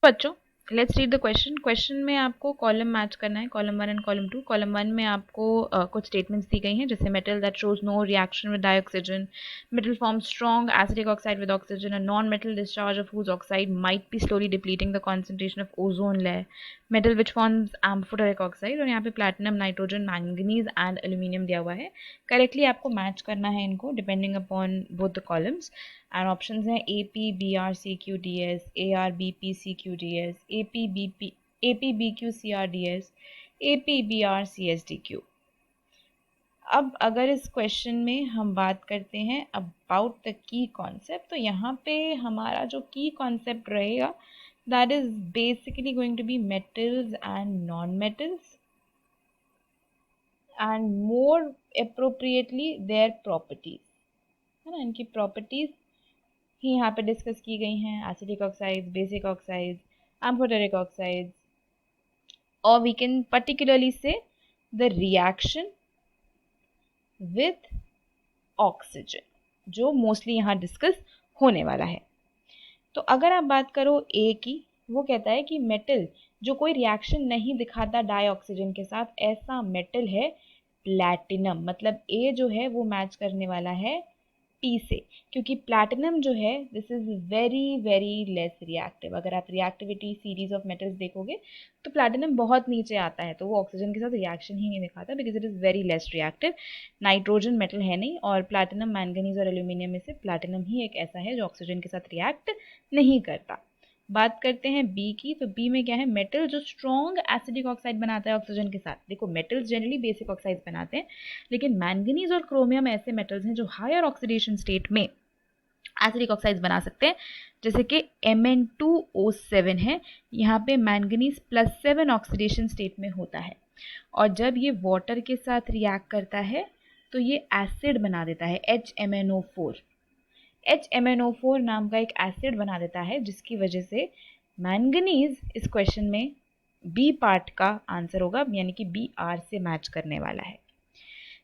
बच्चों let's read the question. Question में आपको कॉलम मैच करना है, कॉलम 1 एंड कॉलम 2। कॉलम 1 में आपको कुछ स्टेटमेंट्स दी गई हैं, जैसे metal that shows no reaction with dioxygen, metal form strong acidic oxide with oxygen, a non metal discharge of whose oxide might be slowly depleting the concentration of ozone layer, metal which forms amphoteric oxide। और यहाँ पे platinum, nitrogen, manganese and aluminium दिया हुआ है। Correctly आपको match करना है इनको depending upon both the columns. And options हैं A P B R C Q D S, A R B P C Q D S, A P B Q C R D S, A P B R C S D Q. अब अगर इस question में हम बात करते हैं about the key concept, तो यहाँ पे हमारा जो की कॉन्सेप्ट रहेगा that is basically going to be metals and non metals and more appropriately their properties, है ना। इनकी प्रॉपर्टीज ही यहाँ पे डिस्कस की गई हैं, acidic oxides, basic oxides, amphoteric oxides, और वी कैन पर्टिकुलरली से द रिएक्शन विथ ऑक्सीजन, जो मोस्टली यहाँ डिस्कस होने वाला है। तो अगर आप बात करो ए की, वो कहता है कि मेटल जो कोई रिएक्शन नहीं दिखाता डाइऑक्सीजन के साथ, ऐसा मेटल है प्लैटिनम। मतलब ए जो है वो मैच करने वाला है पी से, क्योंकि प्लैटिनम जो है this is very very less reactive. अगर आप रिएक्टिविटी सीरीज ऑफ मेटल्स देखोगे तो प्लैटिनम बहुत नीचे आता है, तो वो ऑक्सीजन के साथ रिएक्शन ही नहीं दिखाता because it is very less reactive. Nitrogen metal है नहीं, और प्लैटिनम, मैंगनीज और एल्यूमिनियम में से प्लैटिनम ही एक ऐसा है जो ऑक्सीजन के साथ रिएक्ट नहीं करता। बात करते हैं बी की, तो बी में क्या है, मेटल जो स्ट्रॉन्ग एसिडिक ऑक्साइड बनाता है ऑक्सीजन के साथ। देखो मेटल्स जनरली बेसिक ऑक्साइड्स बनाते हैं, लेकिन मैंगनीज और क्रोमियम ऐसे मेटल्स हैं जो हायर ऑक्सीडेशन स्टेट में एसिडिक ऑक्साइड्स बना सकते हैं, जैसे कि Mn2O7 है। यहाँ पे मैंगनीज +7 ऑक्सीडेशन स्टेट में होता है, और जब ये वाटर के साथ रिएक्ट करता है तो ये एसिड बना देता है HMnO4। HMnO4 नाम का एक एसिड बना देता है, जिसकी वजह से मैंगनीज इस क्वेश्चन में बी पार्ट का आंसर होगा, यानी कि बी आर से मैच करने वाला है।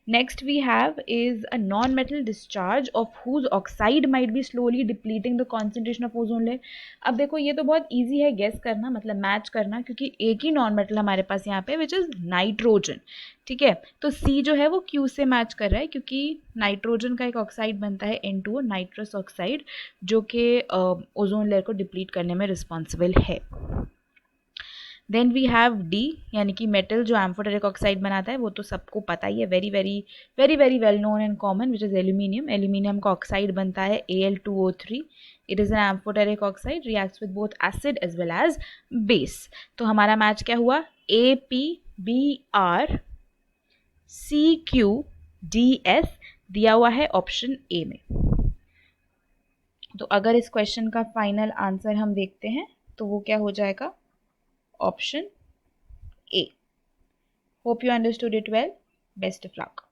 Next we have is a non-metal discharge of whose oxide might be slowly depleting the concentration of ozone layer। अब देखो ये तो बहुत easy है गेस करना, मतलब मैच करना, क्योंकि एक ही नॉन मेटल हमारे पास यहाँ पे विच इज़ नाइट्रोजन। ठीक है, तो C जो है वो Q से मैच कर रहा है, क्योंकि नाइट्रोजन का एक ऑक्साइड बनता है N2O, नाइट्रस ऑक्साइड, जो कि ओजोन लेयर को डिप्लीट करने में रिस्पॉन्सिबल है। देन वी हैव डी, यानी कि मेटल जो एम्फोटेरिक ऑक्साइड बनाता है, वो तो सबको पता ही है, very very very very well known and common, which is aluminium. Aluminium का ऑक्साइड बनता है Al2O3। It is an amphoteric oxide, reacts with both acid as well as base. तो हमारा मैच क्या हुआ, APBr CQDS दिया हुआ है ऑप्शन ए में। तो अगर इस क्वेश्चन का फाइनल आंसर हम देखते हैं तो वो क्या हो जाएगा, option A। Hope you understood it well. Best of luck.